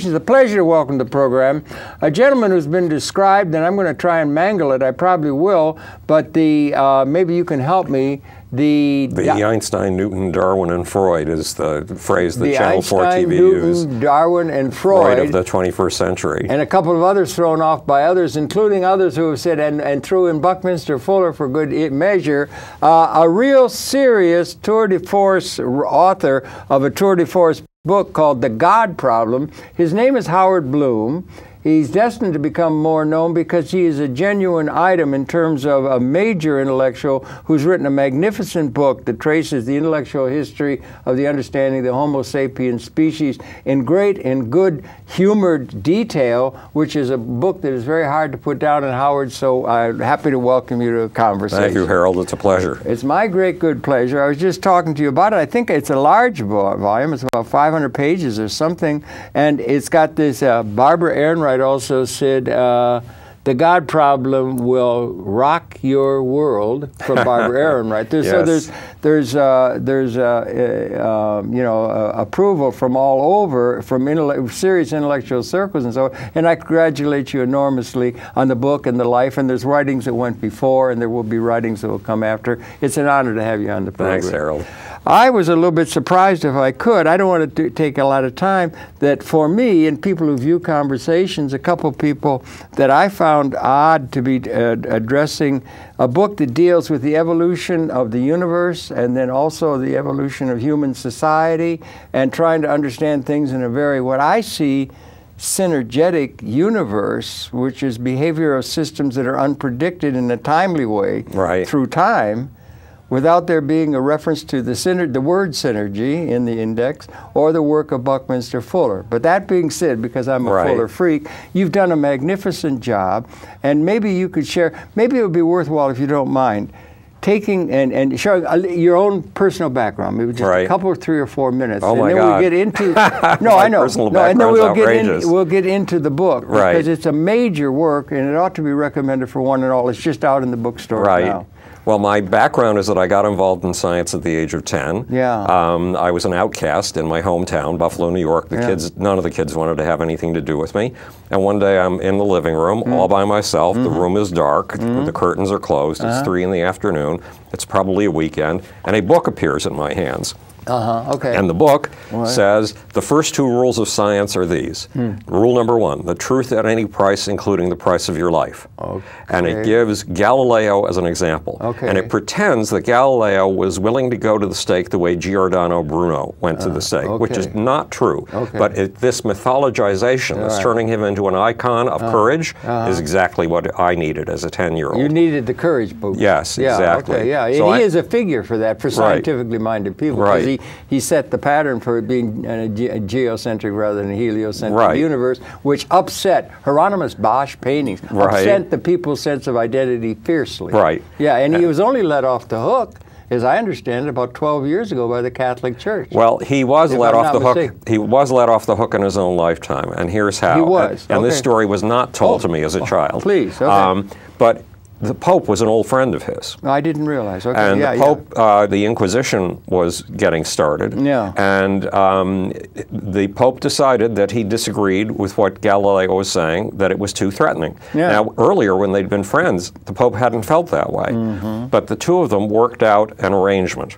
It's a pleasure to welcome to the program a gentleman who's been described, and I'm going to try and mangle it. I probably will, but maybe you can help me. The Einstein, Newton, Darwin, and Freud is the phrase that Channel 4 Einstein, TV Newton, used. Darwin, and Freud of the 21st century. And a couple of others thrown off by others, including others who have said, and threw in Buckminster Fuller for good measure, a real serious tour de force author of a tour de force book called The God Problem. His name is Howard Bloom. He's destined to become more known because he is a genuine item in terms of a major intellectual who's written a magnificent book that traces the intellectual history of the understanding of the Homo sapiens species in great and good humored detail, which is a book that is very hard to put down. And Howard, so I'm happy to welcome you to a conversation. Thank you, Harold. It's a pleasure. It's my great good pleasure. I was just talking to you about it. I think it's a large volume. It's about 500 pages or something. And it's got this, Barbara Ehrenreich also said, The God Problem will rock your world, from Barbara Ehrenreich. Yes. So there's approval from all over, from serious intellectual circles and so on. And I congratulate you enormously on the book and the life. And there's writings that went before, and there will be writings that will come after. It's an honor to have you on the program. Thanks, Harold. I was a little bit surprised, if I could. I don't want to take a lot of time. That for me and people who view conversations, a couple of people that I found odd to be addressing a book that deals with the evolution of the universe and then also the evolution of human society and trying to understand things in a very, what I see, synergetic universe, which is behavior of systems that are unpredicted in a timely way through time, without there being a reference to the word synergy in the index or the work of Buckminster Fuller. But that being said, because I'm a Fuller freak, you've done a magnificent job, and maybe you could share, maybe it would be worthwhile, if you don't mind, taking and showing your own personal background, maybe just a couple or 3 or 4 minutes. Oh, and my then God. we'll get into and then we'll get into the book, because it's a major work and it ought to be recommended for one and all. It's just out in the bookstore now. Well, my background is that I got involved in science at the age of 10. I was an outcast in my hometown, Buffalo, New York. None of the kids wanted to have anything to do with me. And one day I'm in the living room all by myself. The room is dark. The curtains are closed. It's 3 in the afternoon. It's probably a weekend. And a book appears in my hands. And the book says, the first 2 rules of science are these. Rule number 1, the truth at any price, including the price of your life. And it gives Galileo as an example. And it pretends that Galileo was willing to go to the stake the way Giordano Bruno went to the stake, which is not true. But this mythologization that's turning him into an icon of courage is exactly what I needed as a 10-year-old. You needed the courage boost. Yes, exactly. So he is a figure for that, for scientifically minded people. He set the pattern for it being a geocentric rather than a heliocentric universe, which upset Hieronymus Bosch paintings, upset the people's sense of identity fiercely. And he was only let off the hook, as I understand it, about 12 years ago by the Catholic Church. Well, he was let off the hook. He was let off the hook in his own lifetime, and here's how. He was. And this story was not told to me as a child. Please. But the Pope was an old friend of his. I didn't realize. And the Pope, the Inquisition was getting started. And the Pope decided that he disagreed with what Galileo was saying, that it was too threatening. Now, earlier when they'd been friends, the Pope hadn't felt that way. But the two of them worked out an arrangement.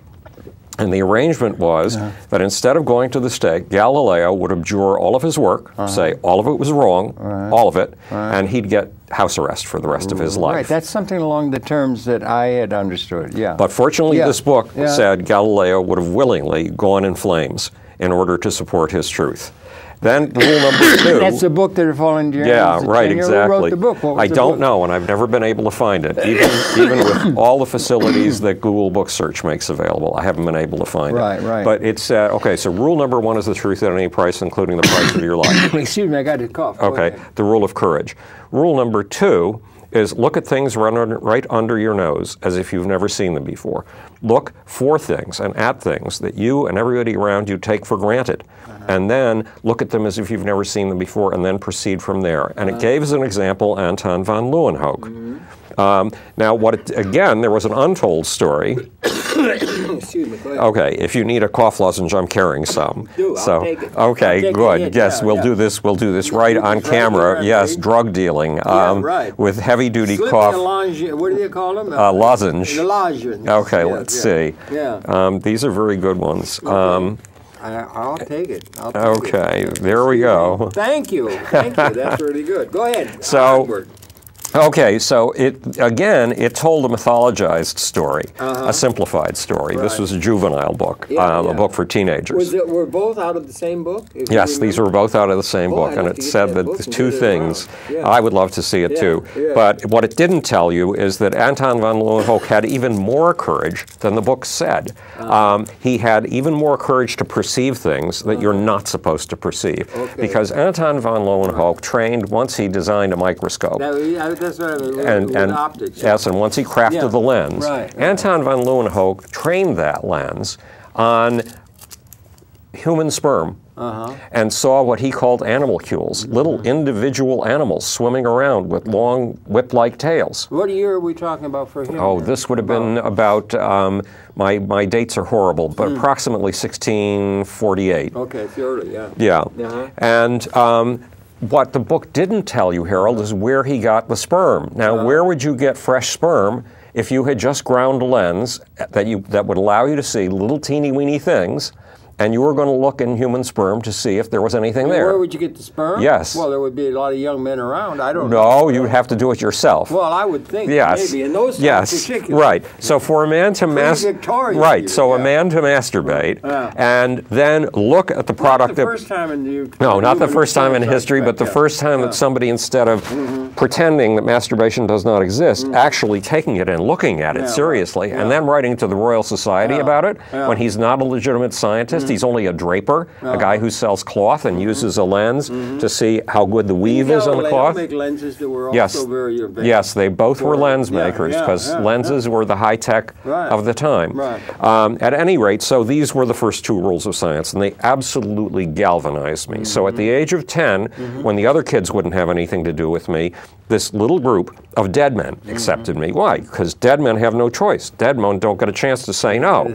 And the arrangement was that instead of going to the stake, Galileo would abjure all of his work, say all of it was wrong, all of it, and he'd get house arrest for the rest of his life. That's something along the terms that I had understood, But fortunately, this book said Galileo would have willingly gone in flames in order to support his truth. Then rule number 2. That's the book that are falling into your hands. Exactly. Who wrote the book? I don't know, and I've never been able to find it. Even with all the facilities that Google Book Search makes available, I haven't been able to find it. But it's, so rule number 1 is the truth at any price, including the price of your life. Excuse me, I got to cough. The rule of courage. Rule number 2 is look at things right under your nose as if you've never seen them before. Look for things and at things that you and everybody around you take for granted. And then look at them as if you've never seen them before and then proceed from there. And it gave as an example Anton von Leeuwenhoek. Now, again, there was an untold story. Excuse me. Go ahead. Okay, if you need a cough lozenge, I'm carrying some. I'll take it. Okay, good. Yes, we'll do this. We'll do this right on camera. Yes, drug dealing. Right. With heavy-duty cough. What do you call them? Lozenge. The lozenge. Okay, let's see. Yeah. These are very good ones. Okay. I'll take it. Okay, there we go. Thank you. Thank you. That's really good. Go ahead. So. Okay, so it told a mythologized story, a simplified story. Right. This was a juvenile book, a book for teenagers. Were both out of the same book? Yes, these were both out of the same book, and it said that the two things. I would love to see it too. Yeah. But what it didn't tell you is that Anton von Leeuwenhoek had even more courage than the book said. He had even more courage to perceive things that you're not supposed to perceive, because Anton von Leeuwenhoek trained once he designed a microscope. That's and optics. Yes, and once he crafted the lens, Anton von Leeuwenhoek trained that lens on human sperm and saw what he called animalcules, little individual animals swimming around with long whip-like tails. What year are we talking about for him? Oh, this would have been about, my dates are horrible, but approximately 1648. Okay, it's early, yeah. Yeah, and what the book didn't tell you, Harold, is where he got the sperm. Now, where would you get fresh sperm if you had just ground a lens that would allow you to see little teeny-weeny things, and you were going to look in human sperm to see if there was anything there? Where would you get the sperm? Yes. Well, there would be a lot of young men around. I don't know. No, you'd have to do it yourself. Well, I would think maybe in those particular. Right. So for a man to masturbate, a man to masturbate, and then look at the product. Not the first time in not the first time in history, but the first time that somebody, instead of pretending that masturbation does not exist, actually taking it and looking at it seriously, and then writing to the Royal Society about it when he's not a legitimate scientist. He's only a draper, a guy who sells cloth and uses a lens to see how good the weave is on the cloth. Make lenses that were also very advanced. Yes, they both were lens makers, because lenses were the high tech of the time. Right. At any rate, so these were the first two rules of science, and they absolutely galvanized me. So at the age of 10, when the other kids wouldn't have anything to do with me, this little group of dead men accepted me. Why? Because dead men have no choice. Dead men don't get a chance to say no.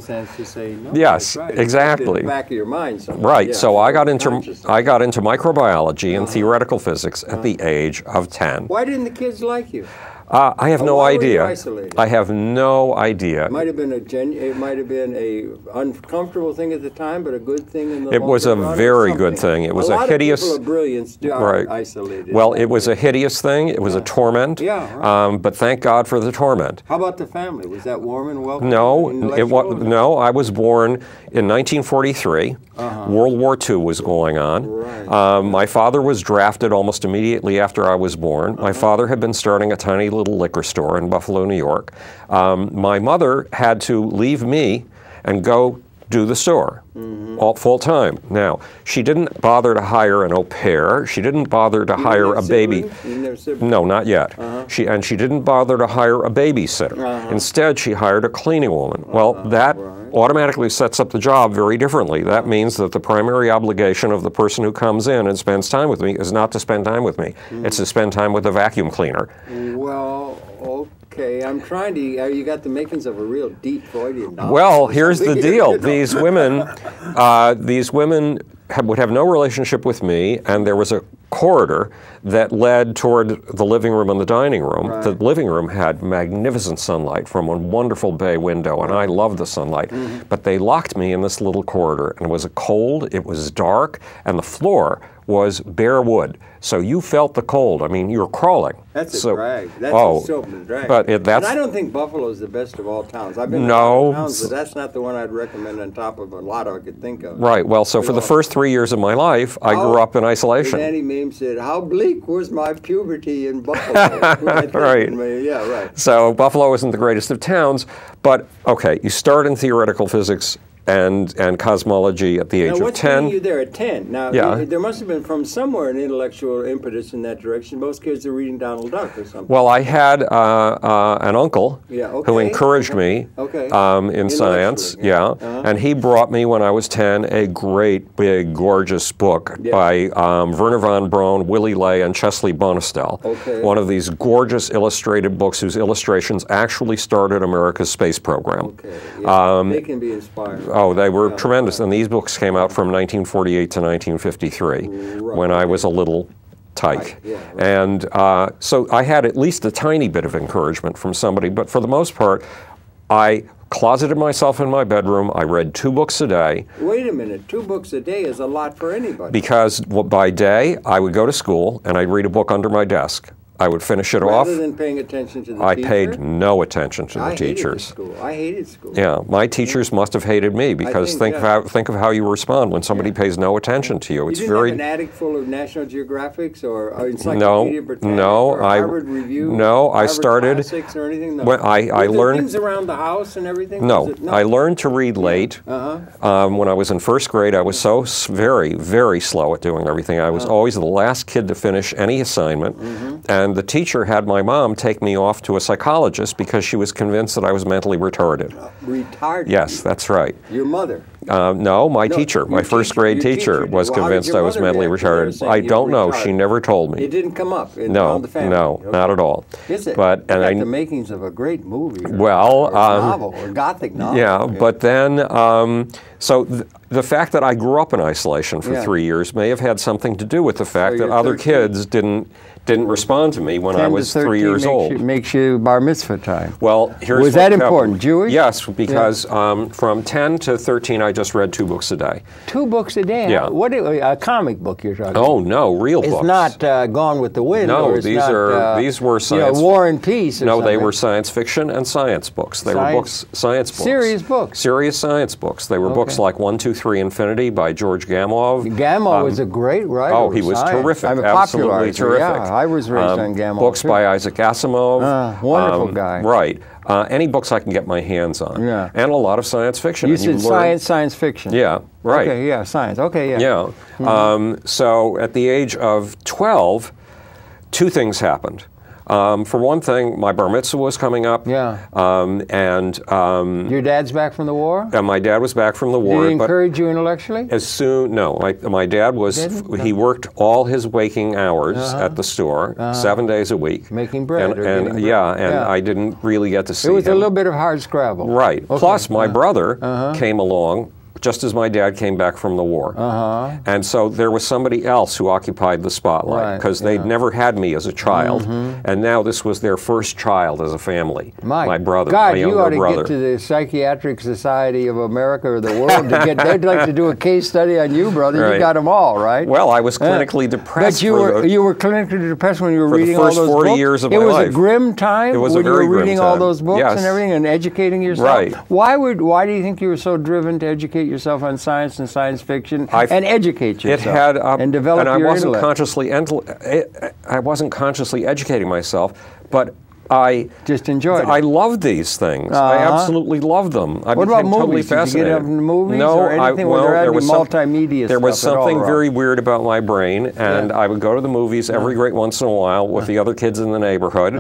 Yes, exactly. In the back of your mind somewhere. Right. So I got into microbiology and theoretical physics at the age of 10. Why didn't the kids like you? I have no idea. Were you isolated? I have no idea. It might have been a uncomfortable thing at the time, but a good thing in the It was a very good thing. It was a hideous. A lot of people of brilliance are isolated. Well, it was a hideous thing. It was a torment. Yeah. Right. But thank God for the torment. How about the family? Was that warm and welcoming? No, no. I was born in 1943. World War II was going on. Right. My father was drafted almost immediately after I was born. My father had been starting a tiny little liquor store in Buffalo, New York. My mother had to leave me and go do the store all full time. Now, she didn't bother to hire an au pair. She didn't bother to hire a baby. No, not yet. She didn't bother to hire a babysitter. Instead, she hired a cleaning woman. Well, that automatically sets up the job very differently. That means that the primary obligation of the person who comes in and spends time with me is not to spend time with me. It's to spend time with the vacuum cleaner. Well, okay, I'm trying to. You got the makings of a real deep Freudian novel. Well, here's the deal. These women would have no relationship with me, and there was a corridor that led toward the living room and the dining room. Right. The living room had magnificent sunlight from a wonderful bay window, and I loved the sunlight. But they locked me in this little corridor, and it was cold, it was dark, and the floor was bare wood. So you felt the cold. I mean, you were crawling. That's a drag. That's a soap and drag. But and I don't think Buffalo's the best of all towns. I've been to other towns, but that's not the one I'd recommend on top of a lot I could think of. Right. Well, so for the first 3 years of my life, I grew up in isolation. Danny Meme said, "How bleak was my puberty in Buffalo?" Right. Yeah, right. So Buffalo isn't the greatest of towns, but okay, you start in theoretical physics and cosmology at the age of 10. What's getting you there at 10? Now, there must have been from somewhere an intellectual impetus in that direction. Most kids are reading Donald Duck or something. Well, I had an uncle who encouraged me in science, and he brought me when I was 10 a great, big, gorgeous book by Werner von Braun, Willy Ley, and Chesley Bonestell. One of these gorgeous illustrated books whose illustrations actually started America's space program. They can be inspiring. Oh, they were tremendous. And these books came out from 1948 to 1953, when I was a little tyke. And so I had at least a tiny bit of encouragement from somebody, but for the most part, I closeted myself in my bedroom. I read 2 books a day. Wait a minute, 2 books a day is a lot for anybody. Because by day, I would go to school and I'd read a book under my desk. I would finish it off. Rather than paying attention to the teacher? I paid no attention to the teachers. I hated school. Yeah, my teachers must have hated me because think of how you respond when somebody pays no attention to you. It's you didn't have an attic full of National Geographics or Encyclopedia Britannica or Harvard Review? No, I started. Classics or anything? No. When I learned things around the house and everything. No, I learned to read late. When I was in 1st grade, I was so very, very slow at doing everything. I was always the last kid to finish any assignment, and the teacher had my mom take me off to a psychologist because she was convinced that I was mentally retarded. Retarded? Yes, that's right. Your mother? No, my teacher, my 1st grade teacher was convinced I was mentally retarded. I don't know. She never told me. It didn't come up around the family? No, not at all. Is it? But the makings of a great movie. Well, or a novel, or Gothic novel. Yeah, but then, so the fact that I grew up in isolation for 3 years may have had something to do with the fact that other kids didn't respond to me when I was 3 years old. Makes you bar mitzvah time. Well, here's was that important? Jewish? Yes, because from 10 to 13, I just read 2 books a day. 2 books a day? Yeah. What a comic book you're talking about? Oh no, real books. It's not Gone with the Wind. No, or these were science. War and Peace. Or no, something. They were science fiction and science books. They were science books. Serious books. Serious science books. They were books like 1, 2, 3, Infinity by George Gamow. Gamow was a great writer. Oh, he was terrific. Absolutely terrific. Yeah, I was raised on Gamow. Books by Isaac Asimov. Wonderful guy. Right. Any books I can get my hands on. Yeah. And a lot of science fiction. You said science fiction. Yeah, right. Okay, yeah, science. Okay, yeah. Yeah. So at the age of 12, 2 things happened. For one thing, my bar mitzvah was coming up. Yeah. Your dad's back from the war? And my dad was back from the war. Did he encourage you intellectually? No. My dad was, he worked all his waking hours at the store, 7 days a week. Making bread. I didn't really get to see him. It was a little bit of hard scrabble. Right. Okay. Plus, my brother came along just as my dad came back from the war. And so there was somebody else who occupied the spotlight because they'd never had me as a child. And now this was their first child as a family. My brother, my younger brother. God, you ought to get to the Psychiatric Society of America or the world to get, they'd like to do a case study on you, brother. Right. You got them all, right? Well, I was clinically depressed. But you were clinically depressed when you were reading all those books? For the first 40 years of my life. It was a grim time? It was a very grim time. When you were reading all those books and everything and educating yourself? Right. Why do you think you were so driven to educate yourself on science and science fiction and educate yourself and develop your intellect? I wasn't consciously educating myself, but I just enjoyed it. I loved these things. I absolutely loved them. I what about became totally movies? fascinated. Did you get into movies no, or anything? There was multimedia There was something very weird about my brain, and I would go to the movies every great once in a while with the other kids in the neighborhood,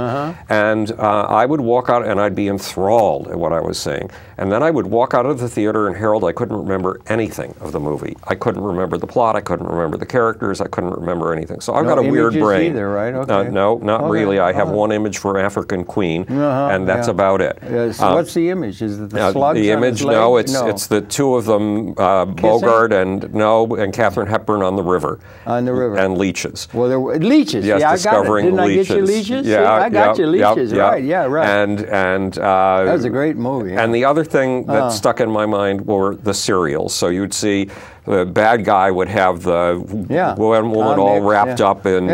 and I would walk out and I'd be enthralled at what I was seeing. And then I would walk out of the theater, and Harold, I couldn't remember anything of the movie. I couldn't remember the plot. I couldn't remember the characters. I couldn't remember anything. So I've got a weird brain. Either, right? Okay. No, not really. I have one image for African Queen. And that's about it. So what's the image? Is it the slugs? The image? On his no, it's the 2 of them, Bogart and Katharine Hepburn on the river. On the river. And leeches. Well, there were leeches. Yes, I discovering got it. Didn't leeches. I get you leeches? Yeah, I got you leeches. Right. Yeah. Right. And that was a great movie. And the other thing that stuck in my mind were the serials. So you'd see the bad guy would have the woman all wrapped up in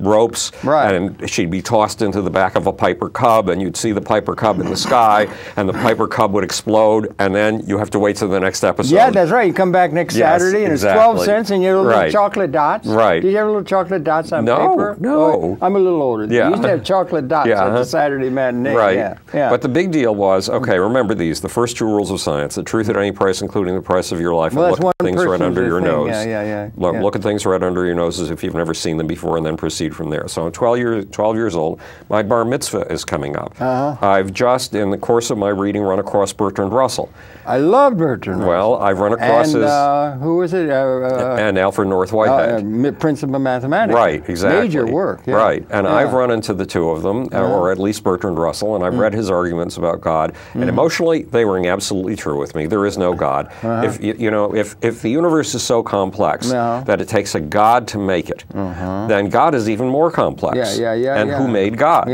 ropes, and she'd be tossed into the back of a Piper Cub, and you'd see the Piper Cub in the sky, and the Piper Cub would explode, and then you have to wait till the next episode. Yeah, that's right. You come back next Saturday, and it's 12 cents, and you have little chocolate dots. Right. Did you have little chocolate dots on paper? No. I'm a little older. You used to have chocolate dots at the Saturday matinee. Right. But the big deal was, okay, remember these, the first 2 rules of science: the truth at any price, including the price of your life, and look at things right under your nose. Look at things right under your nose as if you've never seen them before, and then proceed from there. So I'm 12 years old. My bar mitzvah is coming up. I've just, in the course of my reading, run across Bertrand Russell. I love Bertrand Russell. Well, I've run across his... who was it? And Alfred North Whitehead. Principle of Mathematics. Right, exactly. Major work. Right, and I've run into the 2 of them, or at least Bertrand Russell, and I've read his arguments about God, and emotionally, they ring absolutely true with me. There is no God. If the universe is so complex that it takes a God to make it, then God is even more complex. And who made God?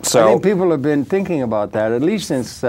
So I think people have been thinking about that, at least since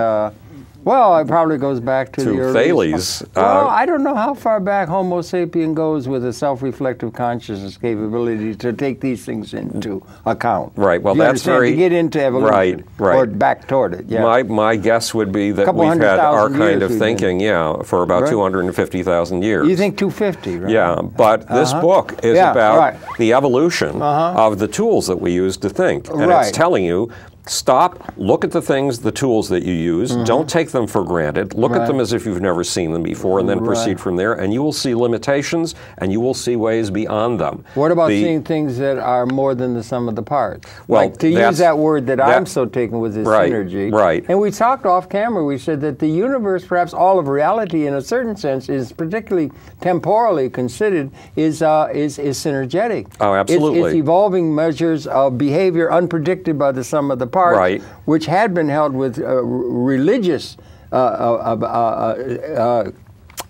well, it probably goes back to the early... Thales. Well, I don't know how far back Homo sapien goes with a self-reflective consciousness capability to take these things into account. Right. Well, that's very... To get into evolution. Right. Or back toward it. Yeah. My guess would be that we've had our kind of thinking, for about 250,000 years. You think 250, right? Yeah, but this book is about the evolution of the tools that we use to think. And it's telling you, stop, look at the things, the tools that you use, don't take them for granted, look at them as if you've never seen them before, and then proceed from there, and you will see limitations, and you will see ways beyond them. What about seeing things that are more than the sum of the parts? Well, like, to use that word that I'm so taken with is synergy. Right. And we talked off camera, we said that the universe, perhaps all of reality in a certain sense, is particularly temporally considered, is synergetic. Oh, absolutely. It's evolving measures of behavior unpredicted by the sum of the parts, which had been held with religious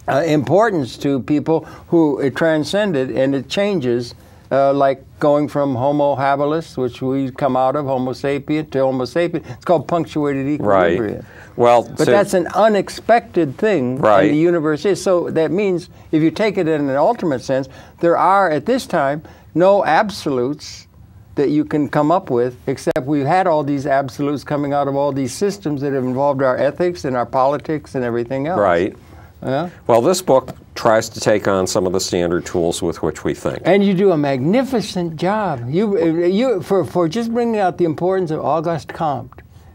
importance to people who it transcended, and it changes, like going from Homo habilis, which we come out of, Homo sapien, to Homo sapien. It's called punctuated equilibrium. Right. Well, but that's an unexpected thing in the universe is. So that means, if you take it in an ultimate sense, there are, at this time, no absolutes that you can come up with, except we've had all these absolutes coming out of all these systems that have involved our ethics and our politics and everything else. Right. Well, this book tries to take on some of the standard tools with which we think. And you do a magnificent job. For just bringing out the importance of Auguste Comte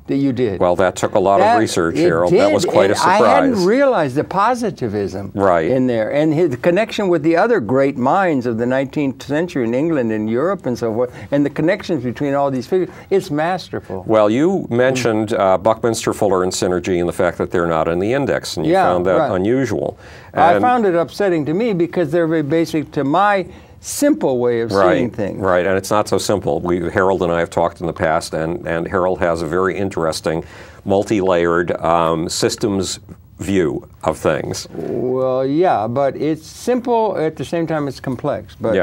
that you did. Well, that took a lot of research, Harold. That was quite a surprise. I hadn't realized the positivism in there, and his connection with the other great minds of the 19th century in England and Europe and so forth, and the connections between all these figures. It's masterful. Well, you mentioned Buckminster Fuller and synergy and the fact that they're not in the index, and you found that unusual. And I found it upsetting to me because they're very basic to my simple way of seeing things. Right, and it's not so simple. Harold and I have talked in the past, and Harold has a very interesting, multi-layered systems view of things. Well, yeah, but it's simple at the same time it's complex. But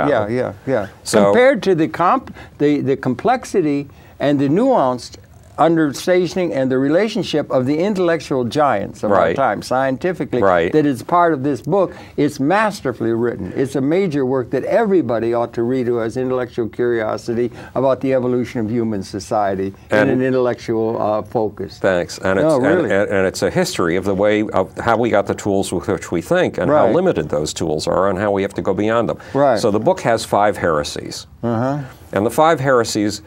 So, compared to the complexity and the nuanced understanding and the relationship of the intellectual giants of our time, scientifically, that is part of this book, it's masterfully written. It's a major work that everybody ought to read who has intellectual curiosity about the evolution of human society in an intellectual focus. Thanks. And it's a history of the way of how we got the tools with which we think, and how limited those tools are, and how we have to go beyond them. So the book has 5 heresies. And the 5 heresies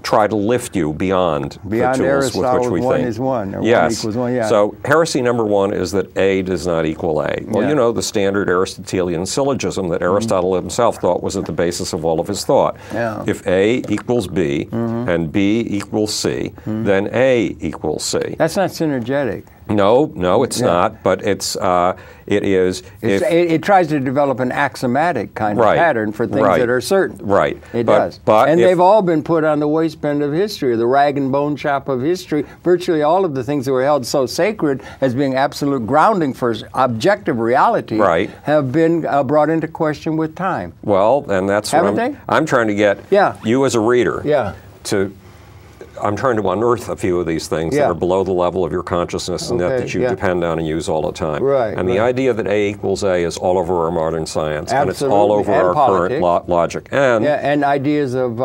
try to lift you beyond the tools with which we think. One is one, or one equals one, So heresy number 1 is that A does not equal A. Well, you know the standard Aristotelian syllogism that Aristotle himself thought was at the basis of all of his thought. If A equals B and B equals C, then A equals C. That's not synergetic. No, it's not. But it is. It tries to develop an axiomatic kind of pattern for things that are certain. It does. And they've all been put on the waistband of history, the rag and bone shop of history. Virtually all of the things that were held so sacred as being absolute grounding for objective reality have been brought into question with time. Well, and that's what I'm trying to get you as a reader to I'm trying to unearth a few of these things that are below the level of your consciousness and that you depend on and use all the time. Right. And the idea that A equals A is all over our modern science, Absolutely. and it's all over and our politics. current logic. And ideas of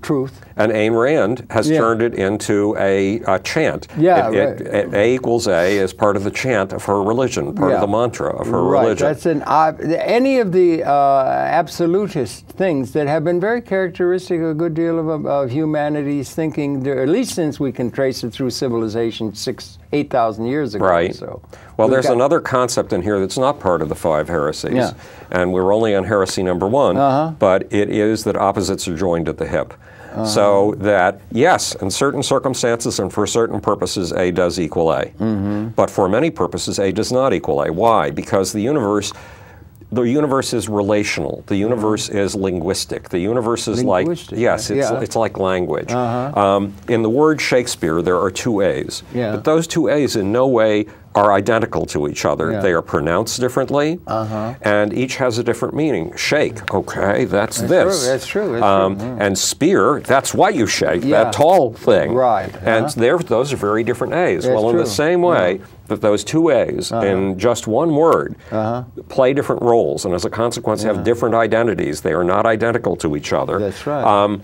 truth. And Ayn Rand has turned it into a chant. A equals A is part of the chant of her religion, part of the mantra of her religion. That's any of the absolutist things that have been very characteristic of a good deal of humanity's thinking, at least since we can trace it through civilization 8,000 years ago. Right. So well, there's another concept in here that's not part of the 5 heresies, and we're only on heresy number 1, but it is that opposites are joined at the hip. So that, yes, in certain circumstances and for certain purposes, A does equal A. But for many purposes, A does not equal A. Why? Because the universe is relational. The universe is linguistic. The universe is it's like language. In the word Shakespeare, there are 2 A's. But those 2 A's in no way are identical to each other. They are pronounced differently, and each has a different meaning. Shake, okay, that's this. That's true. And spear, that's what you shake, that tall thing. Right. And those are very different A's. In the same way that those 2 A's in just one word play different roles, and as a consequence have different identities. They are not identical to each other. That's right.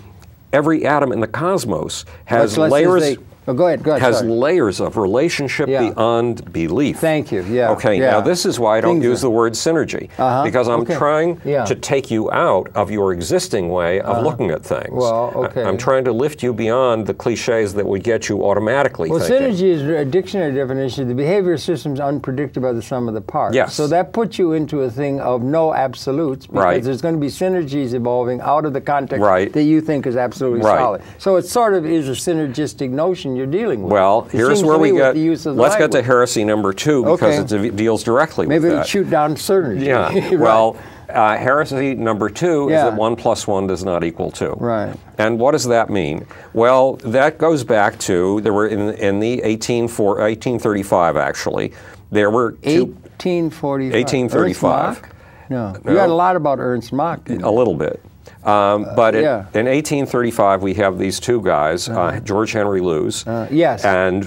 Every atom in the cosmos has layers. Go ahead. Has layers of relationship beyond belief. Thank you. Okay, now this is why I don't use the word synergy, because I'm trying to take you out of your existing way of looking at things. Well, I'm trying to lift you beyond the cliches that would get you automatically thinking. Synergy is a dictionary definition. The behavior system is unpredictable by the sum of the parts. Yes. So that puts you into a thing of no absolutes, because there's going to be synergies evolving out of the context that you think is absolutely solid. So it sort of is a synergistic notion you're dealing with. Well, here's where we get, let's get to heresy number 2, because it deals directly with that. Maybe shoot down synergy. Yeah, well, heresy number 2 is that 1 + 1 does not equal 2. Right. And what does that mean? Well, that goes back to, there were in the 1835 actually, there were 1835. No. You got a lot about Ernst Mach. A little bit. But in 1835, we have these 2 guys, George Henry Lewes, and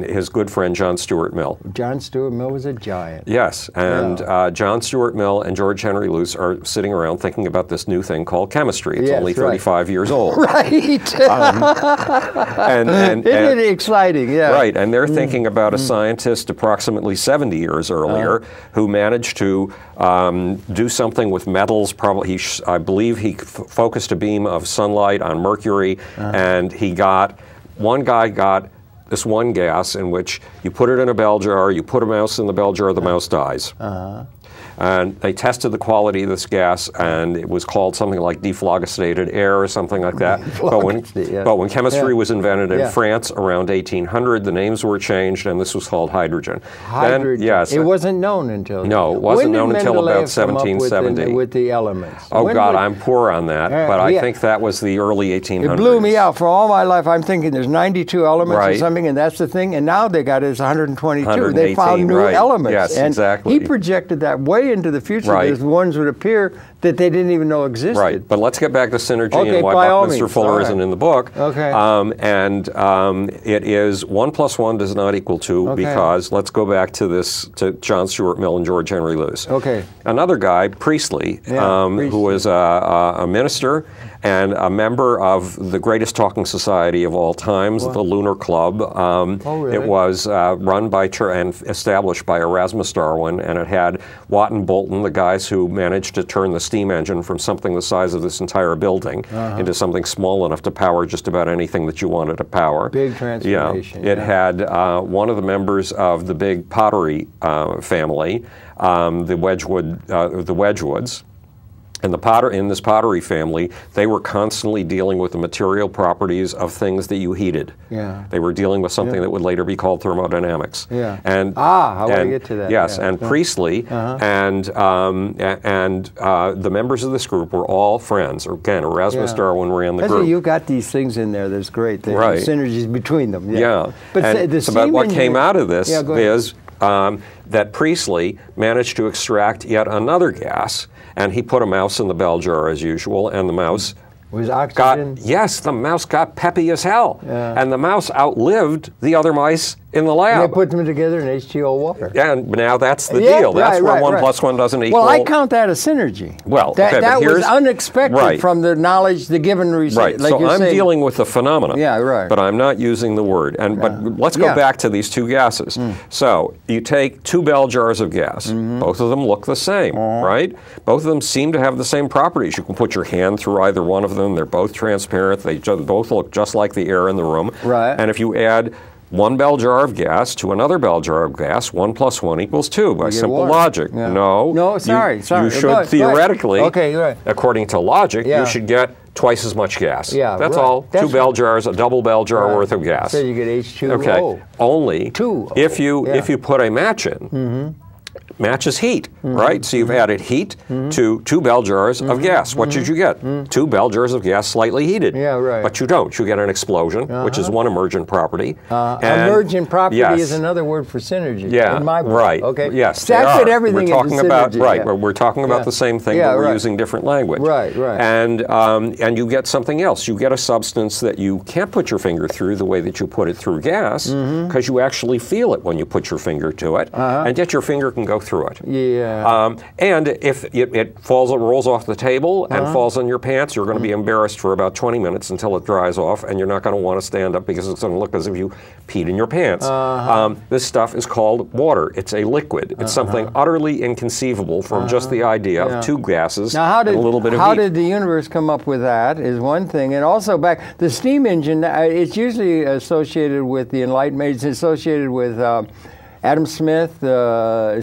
his good friend John Stuart Mill. John Stuart Mill was a giant. Yes, and John Stuart Mill and George Henry Lewes are sitting around thinking about this new thing called chemistry. It's only 35 years old. Right. Isn't it exciting? Yeah. Right, and they're thinking about a scientist approximately 70 years earlier who managed to do something with metals. Probably, I believe he focused a beam of sunlight on mercury, and one guy got this one gas in which you put it in a bell jar, you put a mouse in the bell jar, the mouse dies. And they tested the quality of this gas, and it was called something like dephlogisticated air or something like that. But when chemistry was invented in France around 1800, the names were changed, and this was called hydrogen. Hydrogen. Then, yes, it wasn't known until. No, it wasn't known until about 1770. With the elements. Oh God, I'm poor on that, but I think that was the early 1800s. It blew me out. For all my life, I'm thinking there's 92 elements or something, and that's the thing. And now they got it as 122. They found new elements. Yes, and exactly. He projected that way into the future. There's ones would appear that they didn't even know existed. Right, but let's get back to synergy and why Buckminster Fuller isn't in the book. It is 1 + 1 does not equal 2 because, let's go back to John Stuart Mill and George Henry Lewes. Another guy, Priestley, who was a minister and a member of the greatest talking society of all times, the Lunar Club. Really? It was run by and established by Erasmus Darwin, and it had Watt and Bolton, the guys who managed to turn the steam engine from something the size of this entire building into something small enough to power just about anything that you wanted to power. Big transformation. It had one of the members of the big pottery family, the Wedgwoods. And in this pottery family, they were constantly dealing with the material properties of things that you heated. They were dealing with something that would later be called thermodynamics. And how do I get to that? Yes, and Priestley and the members of this group were all friends. Again, Erasmus Darwin ran the group. You've got these things in there that's great. There's synergies between them. But what came out of this is that Priestley managed to extract yet another gas, and he put a mouse in the bell jar as usual, and the mouse Was oxygen? Yes, the mouse got peppy as hell. And the mouse outlived the other mice in the lab. And they put them together in H2O water. And now that's the deal. That's where 1 + 1 doesn't equal. Well, I count that as synergy. Well, that was unexpected from the knowledge, the given result. Right. Like so I'm dealing with the phenomena. Yeah, right. But I'm not using the word. And but let's go back to these two gases. So you take 2 bell jars of gas. Both of them look the same, right? Both of them seem to have the same properties. You can put your hand through either one of them. They're both transparent. They both look just like the air in the room. Right. And if you add 1 bell jar of gas to another bell jar of gas, 1 + 1 = 2 by simple logic. Yeah. No, sorry. You should theoretically, right. according to logic, you should get twice as much gas. Yeah, that's all. That's 2 bell jars, a double bell jar worth of gas. So you get H2O. Okay. Only if you put a match in. Match is heat, right? So you've added heat to 2 bell jars of gas. What did you get? 2 bell jars of gas slightly heated. Yeah, right. But you don't. You get an explosion, which is one emergent property. Emergent property is another word for synergy. Yeah, in my book. right. Okay. Yes, that's what everything we're talking is about. synergy. Right. We're talking about the same thing, but we're using different language. Right. And you get something else. You get a substance that you can't put your finger through the way that you put it through gas, because you actually feel it when you put your finger to it, and yet your finger can go through it. Yeah. And if it rolls off the table and falls on your pants, you're going to be embarrassed for about 20 minutes until it dries off, and you're not going to want to stand up because it's going to look as if you peed in your pants. This stuff is called water. It's a liquid. It's something utterly inconceivable from just the idea of 2 gases and a little bit of heat. How did the universe come up with that is one thing. And also back, the steam engine, it's usually associated with the Enlightenment. It's associated with Adam Smith,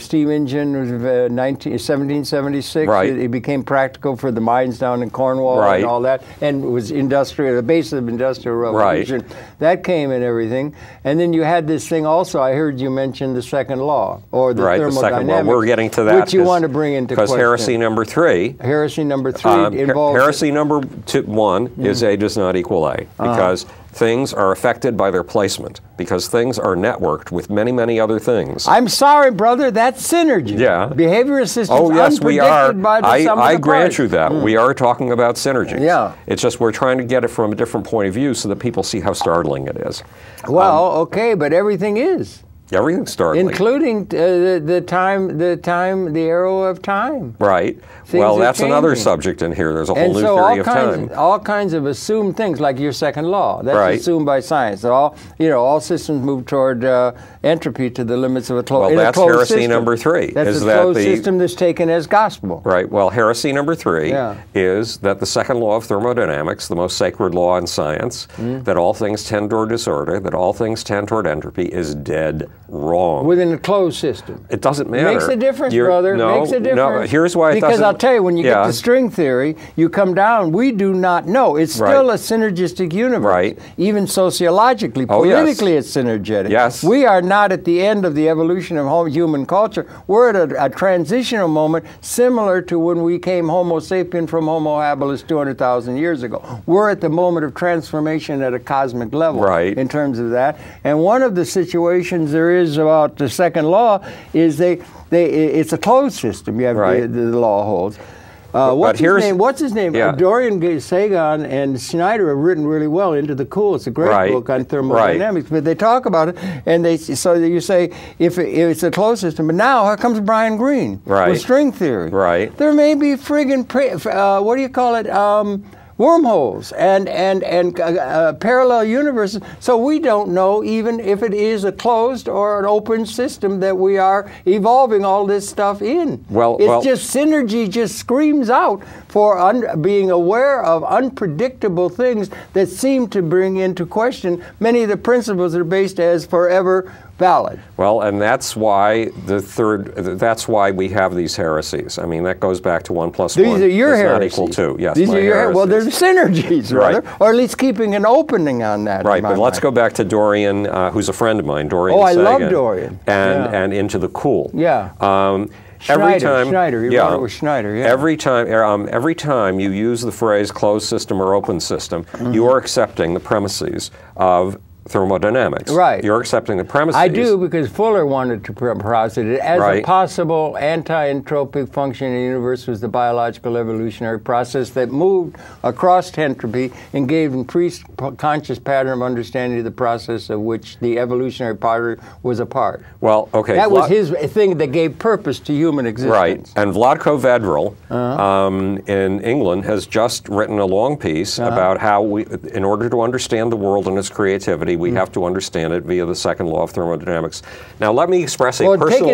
steam engine was 1776. Right. It became practical for the mines down in Cornwall and all that, and it was industrial, the base of industrial revolution. Right. That came and everything. And then you had this thing also, I heard you mention the second law, or the thermodynamics. The second law. We're getting to that. Which you want to bring into question. Because heresy number 3. Heresy number 3 involves... Heresy number 1 is A does not equal A, because things are affected by their placement, because things are networked with many, many other things. I'm sorry, brother, that's synergy. Yeah. Behavior systems we are. By the sum of I the grant parts. you that. We are talking about synergy. Yeah. It's just we're trying to get it from a different point of view so that people see how startling it is. Well, okay, but everything is. Everything's startling. Including the arrow of time. Right. Well, that's another subject in here. There's a whole new theory of time. All kinds of assumed things, like your second law. That's assumed by science. All systems move toward entropy to the limits of a closed system. Well, that's heresy number 3. That's a closed system that's taken as gospel. Right. Well, heresy number 3 is that the second law of thermodynamics, the most sacred law in science, that all things tend toward disorder, that all things tend toward entropy, is dead wrong. Within a closed system. It doesn't matter. Makes a difference, brother. Makes a difference. No, here's why it doesn't. Because I'll tell you, when you get to string theory, you come down, we do not know. It's still a synergistic universe. Right. Even sociologically, politically, it's synergetic. Yes. We are not at the end of the evolution of human culture. We're at a transitional moment similar to when we came Homo sapien from Homo habilis 200,000 years ago. We're at the moment of transformation at a cosmic level in terms of that. And one of the situations there is about the second law is it's a closed system. You have the law holds. What's his name? Yeah. Dorian Sagan and Schneider have written really well Into the Cool. It's a great book on thermodynamics. But they talk about it, and so you say if it's a closed system. But now here comes Brian Greene with string theory. Right. There may be friggin' what do you call it? Wormholes and parallel universes. So we don't know even if it is a closed or an open system that we are evolving all this stuff in. It's just synergy just screams out for being aware of unpredictable things that seem to bring into question many of the principles that are based as forever valid. Well, and that's why that's why we have these heresies. I mean, that goes back to 1 + 1 These are your heresies. Not equal to. Yes, these are your heresies. Well, there's synergies, rather, or at least keeping an opening on that. Right, but let's go back to Dorian, who's a friend of mine, Dorian Sagan. I love Dorian. And Into the Cool. Yeah. Schneider. You wrote it with Schneider. Yeah. Every time you use the phrase closed system or open system, you are accepting the premises of thermodynamics. Right. You're accepting the premises. I do, because Fuller wanted to posit it as a possible anti-entropic function in the universe was the biological evolutionary process that moved across entropy and gave a pre-conscious pattern of understanding of the process of which the evolutionary pattern was a part. Well, okay. That was his thing that gave purpose to human existence. Right. And Vladko Vedril in England has just written a long piece about how we, in order to understand the world and its creativity, we have to understand it via the second law of thermodynamics. Now, let me express a personal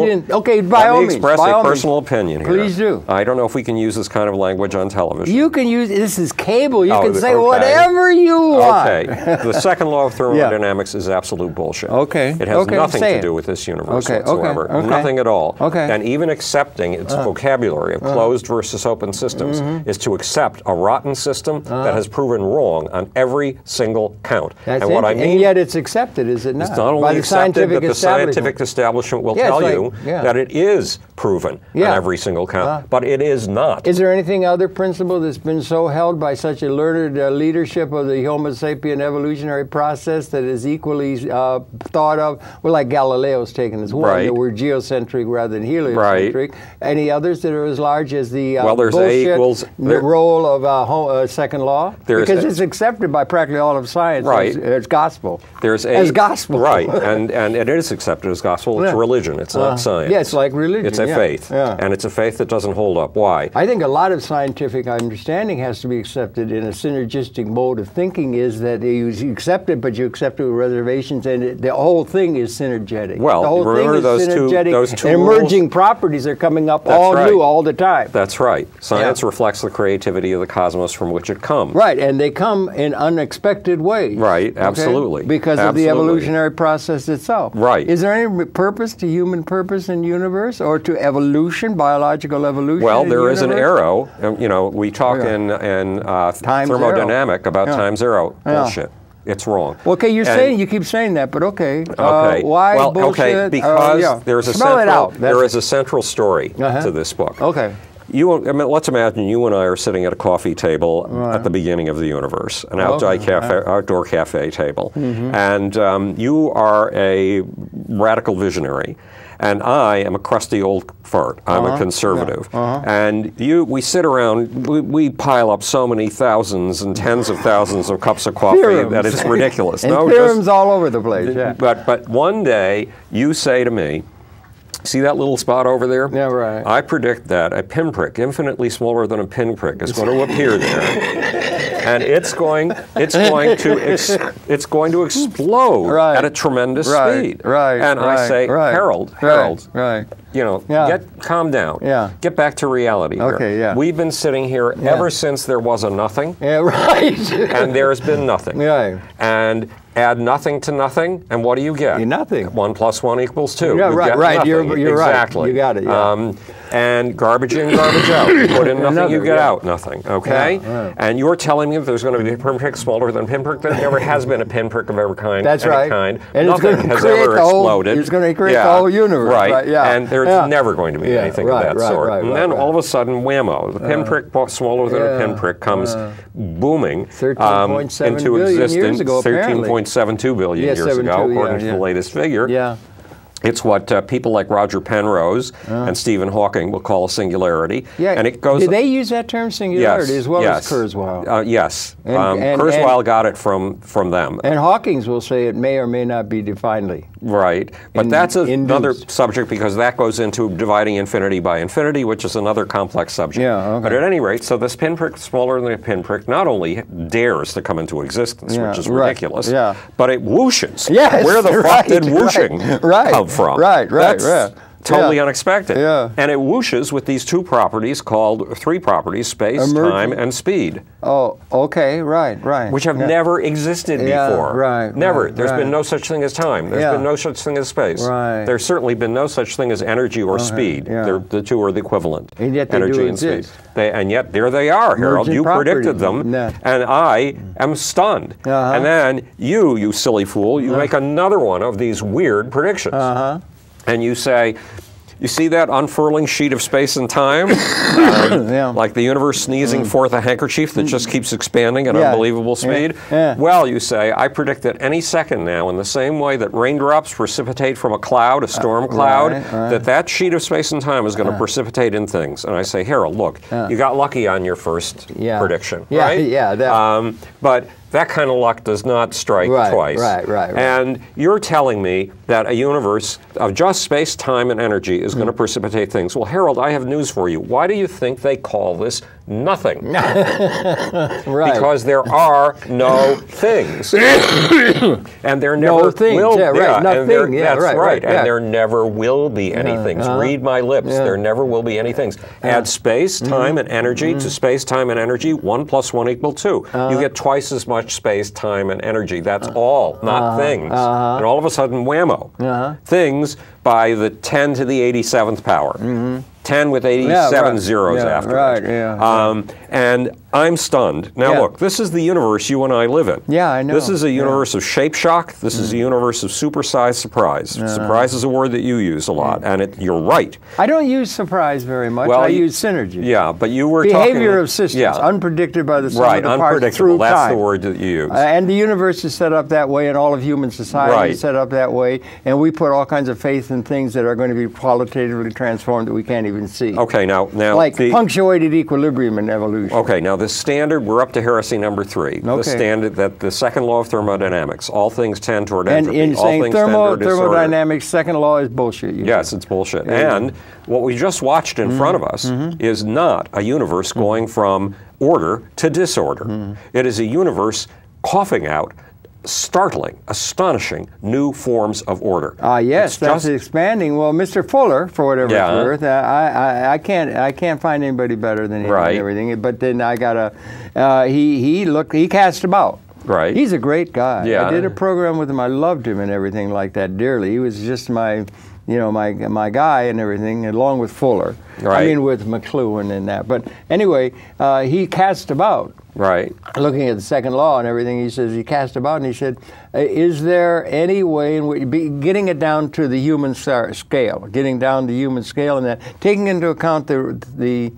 opinion here. Please do. I don't know if we can use this kind of language on television. You can use, this is cable. You can say whatever you want. Okay. The second law of thermodynamics is absolute bullshit. Okay. It has nothing to do with this universe whatsoever. Nothing at all. Okay. And even accepting its vocabulary of closed versus open systems is to accept a rotten system that has proven wrong on every single count. And what I mean, and yet it's accepted, is it not? It's not only accepted, but the scientific establishment will tell you that it is proven on every single count, but it is not. Is there anything other principle that's been so held by such a learned leadership of the Homo sapien evolutionary process that is equally thought of? Well, like Galileo's taken as one, that we're geocentric rather than heliocentric. Any others that are as large as the the role of second law? Because it's accepted by practically all of science as gospel. As gospel. Right, and it is accepted as gospel. It's religion. It's not science. Yeah, it's like religion. It's a faith. And it's a faith that doesn't hold up. Why? I think a lot of scientific understanding has to be accepted in a synergistic mode of thinking, is that you accept it, but you accept it with reservations, and the whole thing is synergetic. Well, the whole remember thing is those two and emerging properties are coming up new all the time. That's right. Science reflects the creativity of the cosmos from which it comes. Right, and they come in unexpected ways. Right, absolutely. Because of the evolutionary process itself. Right. Is there any purpose to human purpose in the universe, or to evolution, biological evolution? Well, there is an arrow. You know, we talk in thermodynamic about time zero. Bullshit. It's wrong. Okay, you keep saying that, but okay. Why bullshit? Okay, because there is a central story to this book. Okay. Let's imagine you and I are sitting at a coffee table at the beginning of the universe, an outdoor cafe table, and you are a radical visionary. And I am a crusty old fart. I'm a conservative. And we sit around, we pile up so many thousands and tens of thousands of cups of coffee that it's ridiculous. And theorems all over the place, But one day, you say to me, see that little spot over there? Yeah, right. I predict that a pinprick, infinitely smaller than a pinprick, is going to appear there. And it's going to explode at a tremendous speed. And I say, Harold, you know, calm down. Get back to reality here. We've been sitting here ever since there was a nothing. And there's been nothing. And add nothing to nothing, and what do you get? Nothing. 1 + 1 = 2. Yeah, right. You're exactly. Right. You got it. And garbage in, garbage out. Put in nothing, you get out nothing. Okay? And you're telling me that there's going to be a pinprick smaller than a pinprick? There never has been a pinprick of every kind. That's right. And nothing has ever exploded. It's going to create the whole universe. Right. And there's never going to be anything of that sort. And then all of a sudden, whammo, the pinprick smaller than a pinprick comes booming into existence 13.72 billion years ago, according to the latest figure. It's what people like Roger Penrose and Stephen Hawking will call a singularity. And it goes. Did they use that term singularity as well as Kurzweil? Yes. Kurzweil got it from them. And Hawking's will say it may or may not be definedly. Right. But that's another subject, because that goes into dividing infinity by infinity, which is another complex subject. But at any rate, so this pinprick smaller than a pinprick not only dares to come into unexistence, which is ridiculous, but it whooshes. Where the fuck did whooshing come from? That's totally unexpected. And it whooshes with these three properties, space, time, and speed. Oh, okay, which have never existed before. Never. There's been no such thing as time. There's been no such thing as space. There's certainly been no such thing as energy or speed. The two are the equivalent. And yet they energy do and exist. speed. And yet there they are, Harold. You predicted them, and I am stunned. And then you silly fool, you make another one of these weird predictions. And you say, You see that unfurling sheet of space and time? Like the universe sneezing forth a handkerchief that just keeps expanding at unbelievable speed? Well, you say, I predict that any second now, in the same way that raindrops precipitate from a cloud, a storm cloud, that sheet of space and time is going to precipitate in things. And I say, Harold, look, you got lucky on your first prediction, right? But that kind of luck does not strike twice. And you're telling me that a universe of just space, time, and energy is going to precipitate things. Well, Harold, I have news for you. Why do you think they call this nothing? Because there are no things. And there never will be. And there never will be any things. Read my lips. There never will be any things. Add space, time, and energy to space, time, and energy. 1 + 1 = 2. You get twice as much space, time, and energy. That's all, not things. And all of a sudden, whammo. Things by the 10 to the 87th power. 10 with 87 zeros after it. And I'm stunned. Now look, this is the universe you and I live in. I know. This is a universe of shape shock. This is a universe of supersized surprise. Surprise is a word that you use a lot, and you're right. I don't use surprise very much. Well, I use synergy. Yeah, but you were behavior of systems, unpredicted by the sum of the parts through time. That's the word that you use. And the universe is set up that way, and all of human society is set up that way, and we put all kinds of faith in things that are going to be qualitatively transformed that we can't even see. Okay, now like punctuated equilibrium in evolution. Okay, now the standard, we're up to heresy number 3. The standard that the second law of thermodynamics, all things tend toward entropy. And in saying thermodynamics, second law is bullshit. Yes, it's bullshit. And what we just watched in front of us is not a universe going from order to disorder. It is a universe coughing out startling, astonishing new forms of order. Yes, that's expanding. Well, Mr. Fuller, for whatever it's worth, I can't find anybody better than him and everything. But then I got he cast about. He's a great guy. I did a program with him. I loved him and everything like that dearly. He was just my guy and everything, along with Fuller. I mean, with McLuhan and that. But anyway, he cast about. Looking at the second law and everything, he says he cast about and he said, is there any way in which, getting it down to the human scale, and that, taking into account the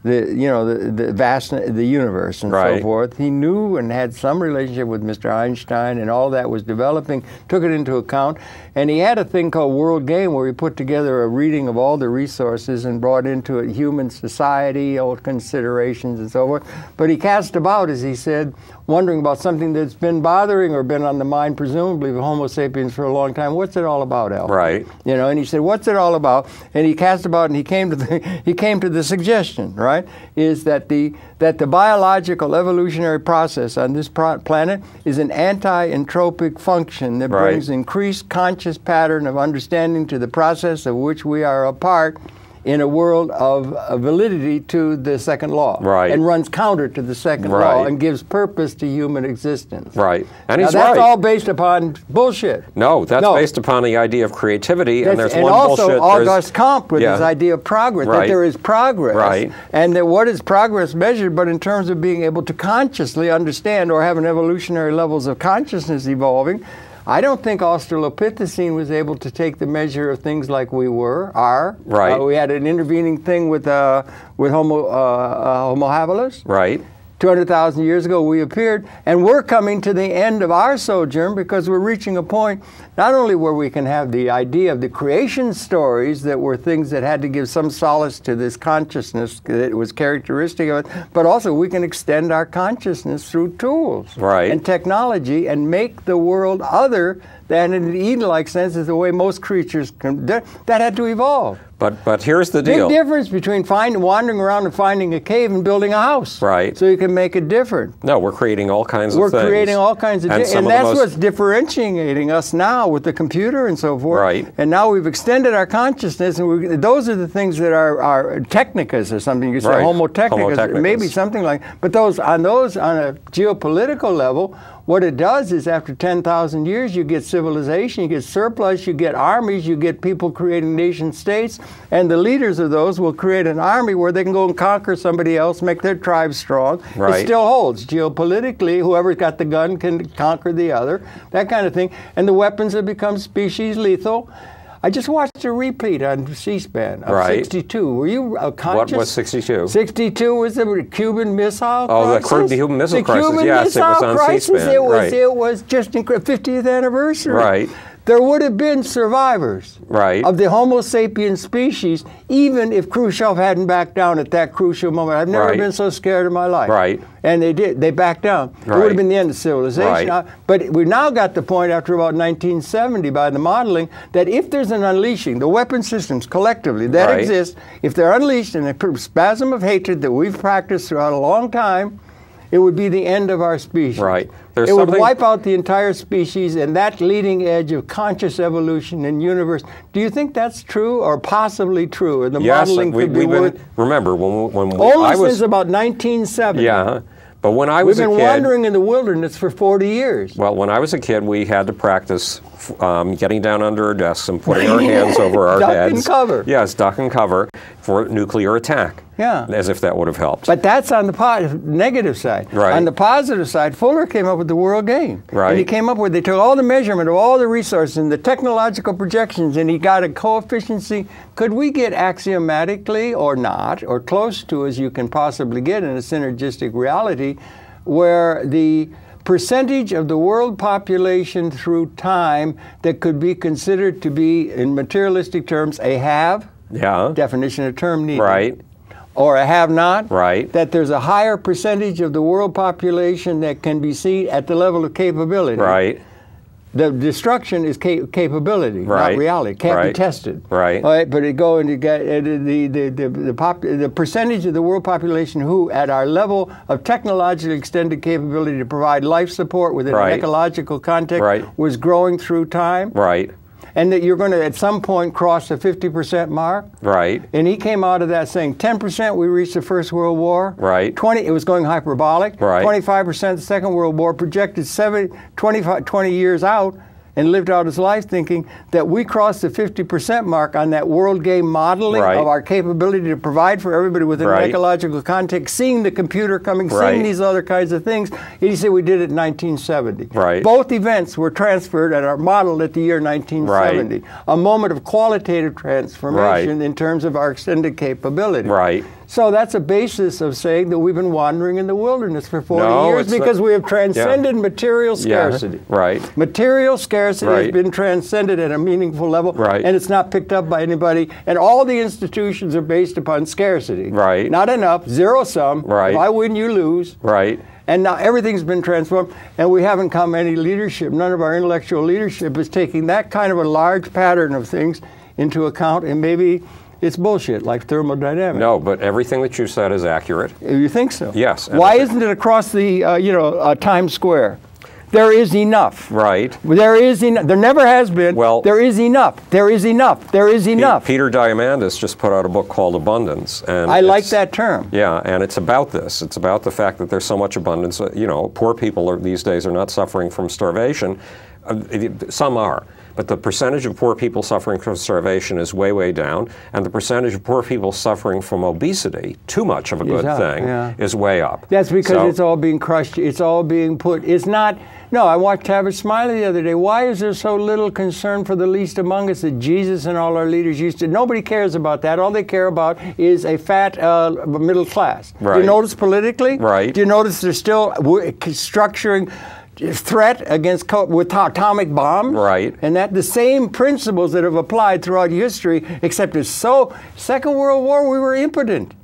vastness, the universe and so forth. He knew and had some relationship with Mr. Einstein, and all that was developing, took it into account, and he had a thing called World Game where he put together a reading of all the resources and brought into it human society, all considerations and so forth. But he cast about, as he said, wondering about something that's been bothering or been on the mind, presumably, of Homo sapiens for a long time. What's it all about, Al? And he said, what's it all about? And he cast about, and he came to the suggestion, is that the biological evolutionary process on this planet is an anti-entropic function that brings increased conscious pattern of understanding to the process of which we are a part in a world of validity to the second law, and runs counter to the second law and gives purpose to human existence. And now, that's all based upon bullshit. No, that's based upon the idea of creativity, and there's and one also bullshit. Auguste Comte with his idea of progress, that there is progress, and that what is progress measured, but in terms of being able to consciously understand or have an evolutionary levels of consciousness evolving. I don't think Australopithecine was able to take the measure of things like we are. We had an intervening thing with Homo habilis. 200,000 years ago we appeared, and we're coming to the end of our sojourn because we're reaching a point not only where we can have the idea of the creation stories that were things that had to give some solace to this consciousness that was characteristic of it, but also we can extend our consciousness through tools and technology and make the world other than in an Eden-like sense is the way most creatures can. That had to evolve. But here's the deal. Big difference between wandering around and finding a cave and building a house. So you can make it different. No, we're creating all kinds of things. We're creating all kinds of things. And that's what's differentiating us now with the computer and so forth. And now we've extended our consciousness, and those are the things that are technicas or something. You say Homo technicus, maybe something like. But on a geopolitical level, what it does is after 10,000 years, you get civilization, you get surplus, you get armies, you get people creating nation states, and the leaders of those will create an army where they can go and conquer somebody else, make their tribe strong. It still holds. Geopolitically, whoever's got the gun can conquer the other, that kind of thing. And the weapons have become species lethal. I just watched a repeat on C-SPAN of 62. Were you conscious? What was 62? 62 was the Cuban Missile Crisis. Oh, the Cuban Missile Crisis. Yes, it was on C-SPAN. It was just 50th anniversary. Right. There would have been survivors of the Homo sapiens species, even if Khrushchev hadn't backed down at that crucial moment. I've never been so scared in my life. And they did. They backed down. It would have been the end of civilization. But we now got the point after about 1970 by the modeling that if there's an unleashing, the weapon systems collectively that exist, if they're unleashed in a spasm of hatred that we've practiced throughout a long time, it would be the end of our species. It would wipe out the entire species and that leading edge of conscious evolution in the universe. Do you think that's true or possibly true? And the modeling could be remember, when I was... since about 1970. Yeah. But when I was a kid... We've been wandering in the wilderness for 40 years. Well, when I was a kid, we had to practice getting down under our desks and putting our hands over our heads. Duck and cover. Yes, duck and cover for nuclear attack. Yeah. As if that would have helped. But that's on the negative side. On the positive side, Fuller came up with the world game. And he came up with, they took all the measurement of all the resources and the technological projections, and he got a coefficiency. Could we get axiomatically or not, or close to as you can possibly get in a synergistic reality, where the percentage of the world population through time that could be considered to be, in materialistic terms, a have, definition of term needed, or a have-not, that there's a higher percentage of the world population that can be seen at the level of capability. The destruction is capability, not reality. It can't be tested. But it go and you get the percentage of the world population who, at our level of technologically extended capability to provide life support within an ecological context, was growing through time. And that you're going to, at some point, cross the 50% mark. And he came out of that saying 10% we reached the First World War. 20, it was going hyperbolic. 25% the Second World War, projected 20 years out, and lived out his life thinking that we crossed the 50% mark on that world game modeling of our capability to provide for everybody within an ecological context, seeing the computer coming, seeing these other kinds of things. And he said we did it in 1970. Both events were transferred and are modeled at the year 1970. A moment of qualitative transformation in terms of our extended capability. So that's a basis of saying that we've been wandering in the wilderness for 40 years because we have transcended material scarcity. Material scarcity has been transcended at a meaningful level, and it's not picked up by anybody. And all the institutions are based upon scarcity. Not enough, zero sum. If I win, you lose. And now everything's been transformed, and we haven't come any leadership. None of our intellectual leadership is taking that kind of a large pattern of things into account, and maybe it's bullshit, like thermodynamics. No, but everything that you said is accurate. You think so? Yes. Why isn't it across the Times Square? There is enough. There is enough. There never has been. Well, there is enough. There is enough. There is enough. Peter Diamandis just put out a book called Abundance, and I like that term. Yeah, and it's about this. It's about the fact that there's so much abundance. Poor people these days are not suffering from starvation. Some are. But the percentage of poor people suffering from starvation is way, way down. And the percentage of poor people suffering from obesity, too much of a good thing, is way up. That's because it's all being crushed. It's all being put. It's not. No, I watched Tavis Smiley the other day. Why is there so little concern for the least among us that Jesus and all our leaders used to? Nobody cares about that. All they care about is a fat middle class. Do you notice politically? Do you notice they're still structuring threat against with atomic bombs, and that the same principles that have applied throughout history, except it's Second World War, we were impotent.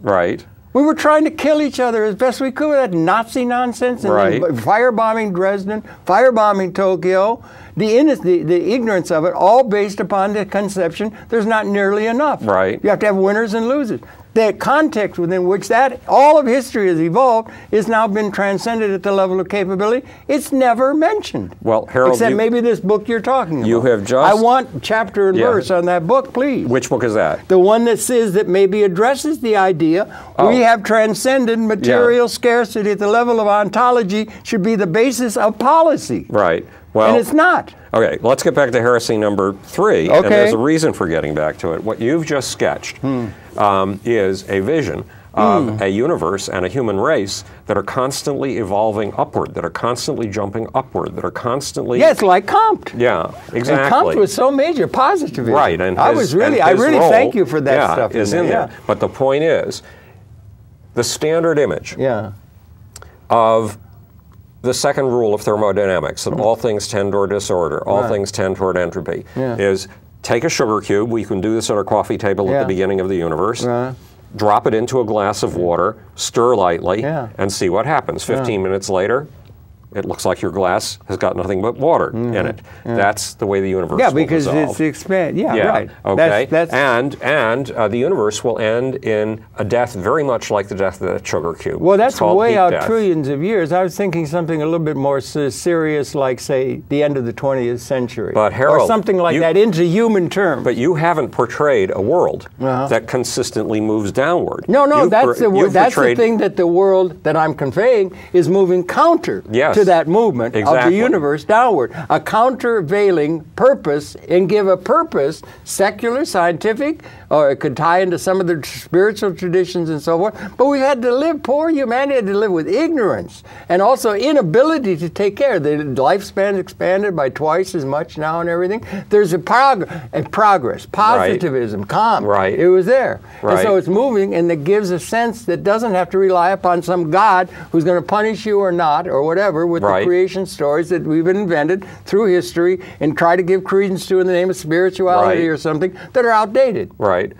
We were trying to kill each other as best we could with that Nazi nonsense, and firebombing Dresden, firebombing Tokyo, the ignorance of it, all based upon the conception there's not nearly enough. You have to have winners and losers. The context within which all of history has evolved has now been transcended at the level of capability. It's never mentioned. Well, Harold, except maybe this book you're talking about. You have just... I want chapter and verse on that book, please. Which book is that? The one that says that maybe addresses the idea we have transcended material scarcity at the level of ontology should be the basis of policy. Well, and it's not. Okay, let's get back to heresy number 3. And there's a reason for getting back to it. What you've just sketched is a vision of a universe and a human race that are constantly evolving upward, that are constantly jumping upward, that are constantly... Yeah, it's like Comte. Yeah, exactly. And Comte was so major, positivism. Right, and I really thank you for that stuff. Is in there. But the point is, the standard image of the second rule of thermodynamics, that all things tend toward disorder, all things tend toward entropy, is take a sugar cube, we can do this at our coffee table at the beginning of the universe, drop it into a glass of water, stir lightly, and see what happens. 15 minutes later, it looks like your glass has got nothing but water in it. That's the way the universe will because dissolve. it's expand. Right. Okay. And the universe will end in a death very much like the death of that sugar cube. Well, that's way out death. trillions of years. I was thinking something a little bit more serious, like, say, the end of the 20th century. But Harold, or something like that into human terms. But you haven't portrayed a world that consistently moves downward. No, that's the thing, that the world that I'm conveying is moving counter to that movement of the universe downward. A countervailing purpose, and give a purpose, secular, scientific, or it could tie into some of the spiritual traditions and so forth. But we had to live, poor humanity had to live with ignorance and also inability to take care. The lifespan expanded by twice as much now and everything. There's a progress, positivism, calm. It was there. And so it's moving, and it gives a sense that doesn't have to rely upon some God who's going to punish you or not, or whatever, with the creation stories that we've invented through history and try to give credence to in the name of spirituality or something, that are outdated. Right?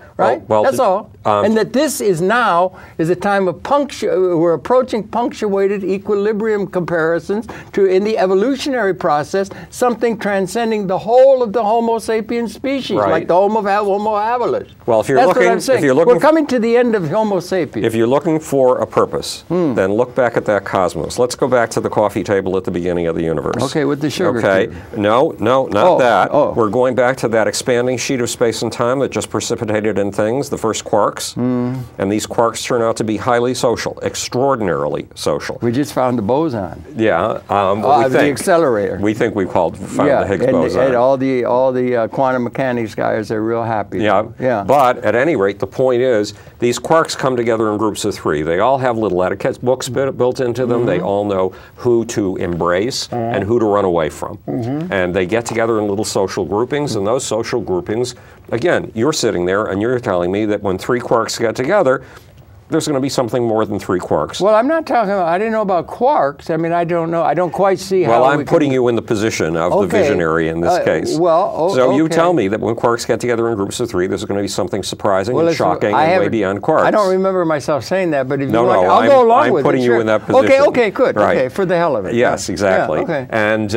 Well, that's all. And that this is now a time of we're approaching punctuated equilibrium comparisons to, in the evolutionary process, something transcending the whole of the Homo sapiens species, like the Homo habilis. Well, if you're that's looking, what I'm saying. We're coming to the end of Homo sapiens. If you're looking for a purpose, then look back at that cosmos. Let's go back to the coffee table at the beginning of the universe. Okay, with the sugar cube. No, not that. We're going back to that expanding sheet of space and time that just precipitated in things, the first quarks. And these quarks turn out to be highly social, extraordinarily social. We just found the boson. Yeah. The accelerator. We think we found the Higgs boson. And all the quantum mechanics guys are real happy. Yeah. But at any rate, the point is, these quarks come together in groups of 3. They all have little etiquette books built into them. They all know who to embrace and who to run away from. And they get together in little social groupings, and those social groupings, again, you're sitting there and you're telling me that when 3 quarks get together, there's going to be something more than 3 quarks. Well, I'm not talking about, I didn't know about quarks. I mean, I don't know. I don't quite see how. Well, I'm putting you in the position of the visionary in this case. So you tell me that when quarks get together in groups of 3, there's going to be something surprising and shocking and way beyond quarks. I don't remember myself saying that, but if no, you no, I'll go along with it. I'm putting you in that position. Okay, good. Right. Okay, for the hell of it. Yes, exactly. Okay. And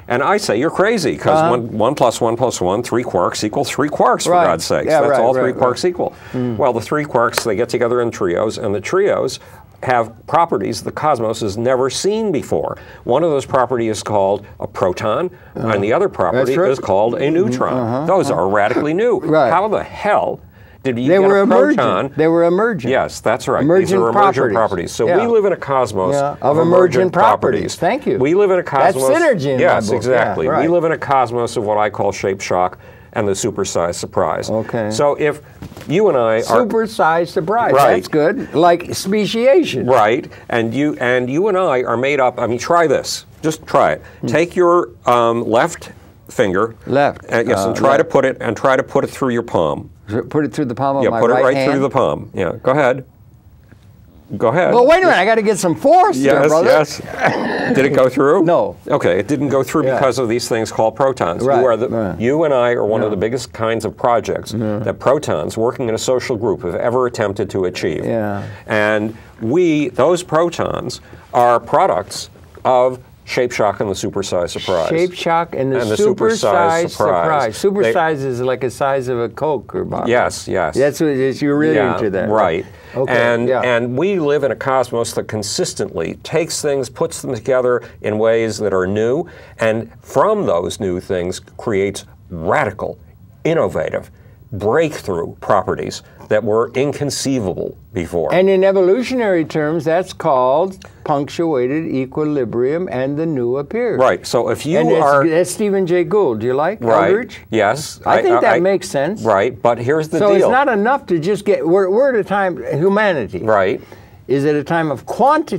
I say you're crazy, because 1 plus 1 plus 1, 3 quarks equals 3 quarks, for God's sakes. That's all 3 quarks equal. Well, the 3 quarks, they get together in trios, and the trios have properties the cosmos has never seen before. One of those properties is called a proton, and the other property is called a neutron. Those are radically new. How the hell did you get a proton? They were emergent. Yes, that's right. These are emergent properties. So we live in a cosmos of emergent properties. Thank you. We live in a cosmos. That's synergy in my book. Exactly. We live in a cosmos of what I call shape shock and the supersized surprise. So if you and I are supersized surprise, that's good. Like speciation. Right. And you and I are made up. I mean, try this. Just try it. Take your left finger. And try to put it through your palm. Put it through the palm of my right hand? Yeah, put it right through the palm. Yeah, go ahead. Go ahead. Well, wait a minute. I got to get some force there, brother. Yes. Did it go through? No. Okay, it didn't go through because of these things called protons. You and I are one of the biggest kinds of projects that protons, working in a social group, have ever attempted to achieve. And those protons are products of shape shock and the supersized surprise. Shape shock and the supersized surprise. Supersized is like the size of a Coke or bottle. Yes. That's what it is. You're really into that. Right. And we live in a cosmos that consistently takes things, puts them together in ways that are new, and from those new things creates radical, innovative, breakthrough properties that were inconceivable before. And in evolutionary terms, that's called punctuated equilibrium, and the new appears. Right. So if you that's Stephen Jay Gould. Do you like Eldridge? Yes. I think that makes sense. Right. But here's the deal. So it's not enough to just get. We're at a time, humanity. Right. Is at a time of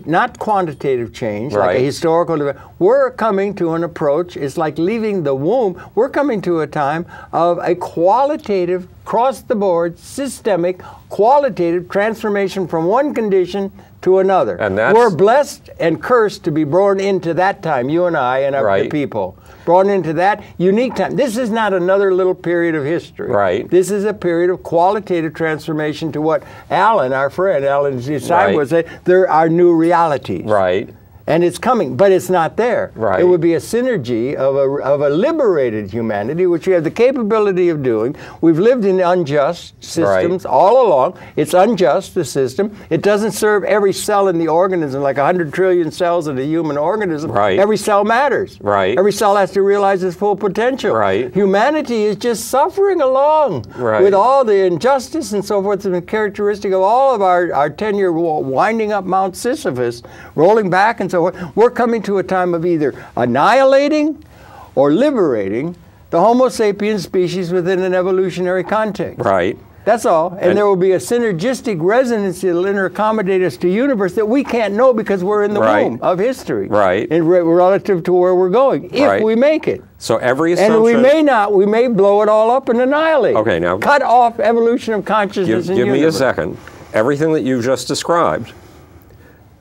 not quantitative change, like a historical development. We're coming to an approach, it's like leaving the womb. We're coming to a time of a qualitative, across-the-board, systemic, qualitative transformation from one condition to another. And we're blessed and cursed to be born into that time, you and I and the people. Born into that unique time. This is not another little period of history. Right. This is a period of qualitative transformation to what Alan, our friend, Alan Desai would say, there are new realities. Right. And it's coming, but it's not there. Right. It would be a synergy of a liberated humanity, which we have the capability of doing. We've lived in unjust systems all along. It's unjust, the system. It doesn't serve every cell in the organism, like 100 trillion cells in a human organism. Right. Every cell matters. Right. Every cell has to realize its full potential. Right. Humanity is just suffering along with all the injustice and so forth, and characteristic of all of our tenure winding up Mount Sisyphus, rolling back and so forth. We're coming to a time of either annihilating or liberating the Homo sapiens species within an evolutionary context. Right. That's all. And there will be a synergistic resonance that will interaccommodate us to a universe that we can't know because we're in the womb of history. Right. In relative to where we're going, if we make it. So every assumption... And we may not. We may blow it all up and annihilate. Okay, now... Cut off evolution of consciousness in the universe. Give me a second. Everything that you just described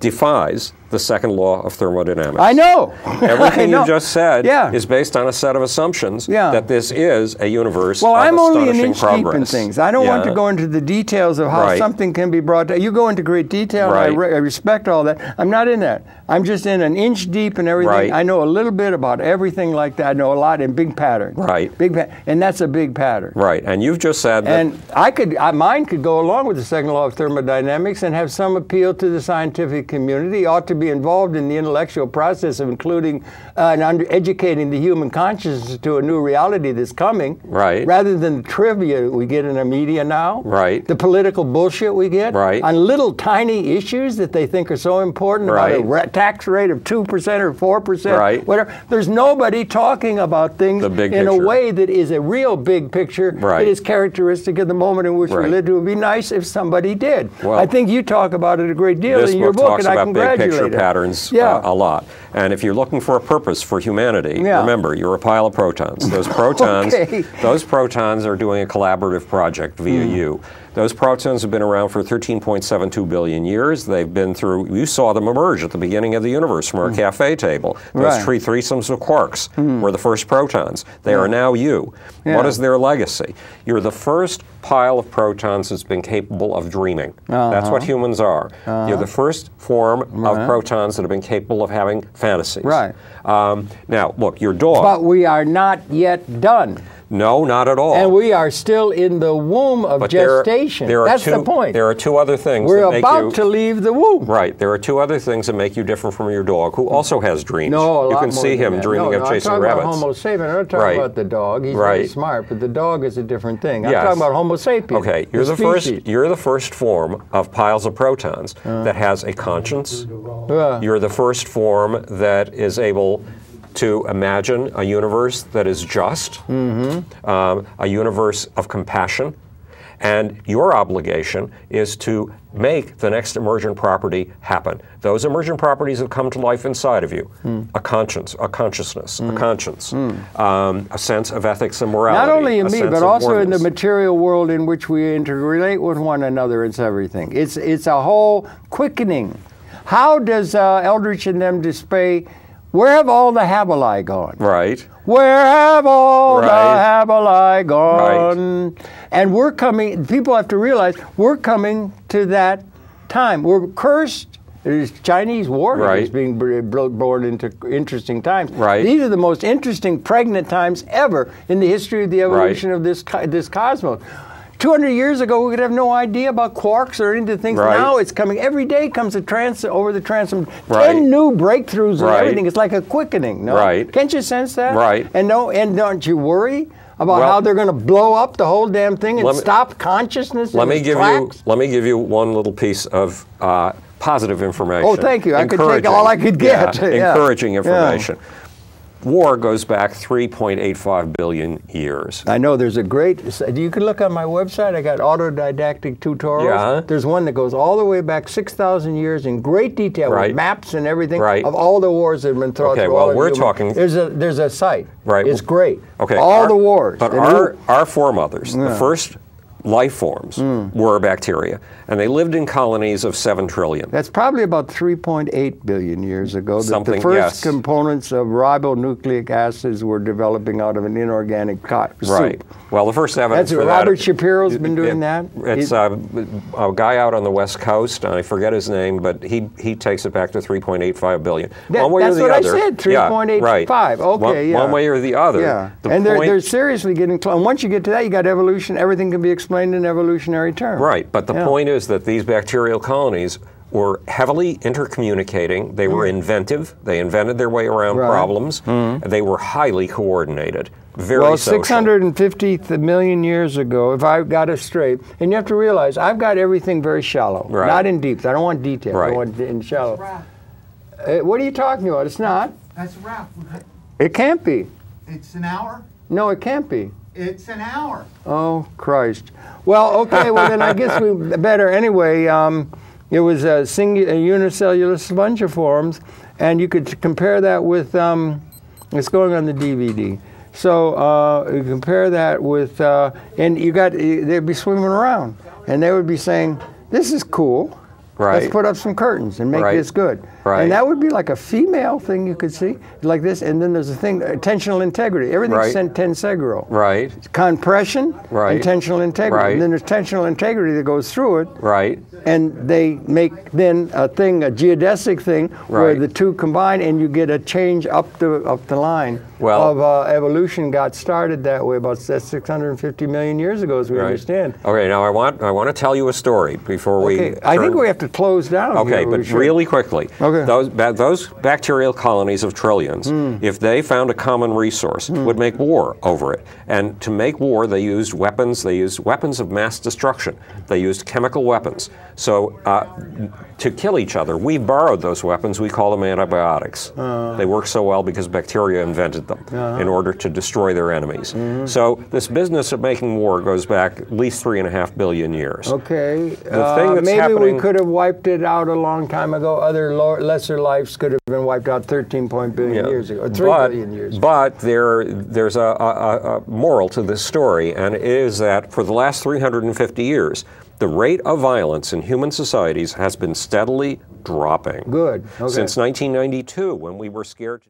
defies the second law of thermodynamics. I know. Everything you just said is based on a set of assumptions that this is a universe of I'm only an astonishing inch progress. deep in things. I don't want to go into the details of how something can be brought to. You go into great detail, and I respect all that. I'm not in that. I'm just in an inch deep in everything. I know a little bit about everything like that. I know a lot in big patterns. And that's a big pattern. Right. And you've just said that... And mine could go along with the second law of thermodynamics and have some appeal to the scientific community, ought to be involved in the intellectual process of including and educating the human consciousness to a new reality that's coming, rather than the trivia we get in the media now, the political bullshit we get on little tiny issues that they think are so important, about a tax rate of 2% or 4%, whatever. There's nobody talking about things in a way that is a real big picture that is characteristic of the moment in which we live. It would be nice if somebody did. Well, I think you talk about it a great deal in your book, and I congratulate big picture patterns a lot. And if you're looking for a purpose for humanity, remember, you're a pile of protons. Those protons, those protons are doing a collaborative project via you. Those protons have been around for 13.72 billion years. They've been through, you saw them emerge at the beginning of the universe from our cafe table. Those tree threesomes of quarks were the first protons. They are now you. What is their legacy? You're the first pile of protons that's been capable of dreaming. That's what humans are. You're the first form of protons that have been capable of having fantasies. Now, look, your dog... But we are not yet done. No, not at all. And we are still in the womb of gestation. That's the point. There are two other things that make you... We're about to leave the womb. Right. There are two other things that make you different from your dog, who also has dreams. No, you can see him dreaming of chasing rabbits. I'm talking about Homo sapien. I'm not talking about the dog. He's very smart, but the dog is a different thing. I'm talking about Homo sapien. Okay. You're the first form of piles of protons that has a conscience. You're the first form that is able to imagine a universe that is just, a universe of compassion, and your obligation is to make the next emergent property happen. Those emergent properties have come to life inside of you. A conscience, a consciousness, a conscience, a sense of ethics and morality. Not only in me, but also in the material world in which we interrelate with one another. It's everything. It's a whole quickening. How does Eldridge and them display? Where have all the Habili gone? Where have all the Habili gone? And we're coming, people have to realize, we're coming to that time. We're cursed. There's Chinese water is being born into interesting times. These are the most interesting, pregnant times ever in the history of the evolution of this cosmos. 200 years ago, we could have no idea about quarks or any of the things. Now it's coming. Every day comes over the transom. 10 new breakthroughs and everything. It's like a quickening. No? Can't you sense that? And don't you worry about how they're going to blow up the whole damn thing and stop consciousness. Let me give you one little piece of positive information. Oh, thank you. I could take all I could get. Yeah, encouraging information. Yeah. War goes back 3.85 billion years. I know there's a great, you can look on my website, I got autodidactic tutorials. Yeah. There's one that goes all the way back 6,000 years in great detail with maps and everything of all the wars that have been throughout the world. Okay, well, we're talking... There's a site. Right. It's great. Okay. All the wars. But our foremothers, the first life forms were bacteria, and they lived in colonies of 7 trillion. That's probably about 3.8 billion years ago that the first components of ribonucleic acids were developing out of an inorganic soup. Right. Well, the first evidence for that... Robert Shapiro's been doing that. It's a guy out on the West Coast, and I forget his name, but he takes it back to 3.85 billion. One way or the other. I said, 3.85. Right. Okay, One way or the other. Yeah. And they're seriously getting close. And once you get to that, you got evolution. Everything can be explained in evolutionary terms. Right, but the point is that these bacterial colonies were heavily intercommunicating. They were inventive. They invented their way around problems. They were highly coordinated. Very social. 650 million years ago, if I got it straight, and you have to realize, I've got everything very shallow, not in deep. I don't want detail. I want in shallow. What are you talking about? It's not. That's a wrap. It can't be. It's an hour? No, it can't be. It's an hour. Oh, Christ. Well, okay, well then I guess we better. Anyway, it was a unicellular spongiforms, and you could compare that with, it's going on the DVD. So you compare that with, and they'd be swimming around, and they would be saying, this is cool. Let's put up some curtains and make this good. And that would be like a female thing you could see, like this. And then there's a thing, tensional integrity. Everything's tensegral. Compression, and tensional integrity. And then there's tensional integrity that goes through it. And they make then a geodesic thing, where the two combine, and you get a change up the line of evolution. Got started that way about 650 million years ago, as we understand. Okay, now I want to tell you a story before we. I think we have to close down. Okay, but really quickly. Those bacterial colonies of trillions, if they found a common resource, would make war over it. And to make war, they used weapons. They used weapons of mass destruction. They used chemical weapons. So to kill each other, we borrowed those weapons. We call them antibiotics. They work so well because bacteria invented them in order to destroy their enemies. So this business of making war goes back at least 3.5 billion years. Okay. The thing that's maybe we could have wiped it out a long time ago. Other lesser lives could have been wiped out 13 billion years ago, or 3 billion years ago. But there's a moral to this story, and it is that for the last 350 years, the rate of violence in human societies has been steadily dropping. Good. Okay. Since 1992, when we were scared to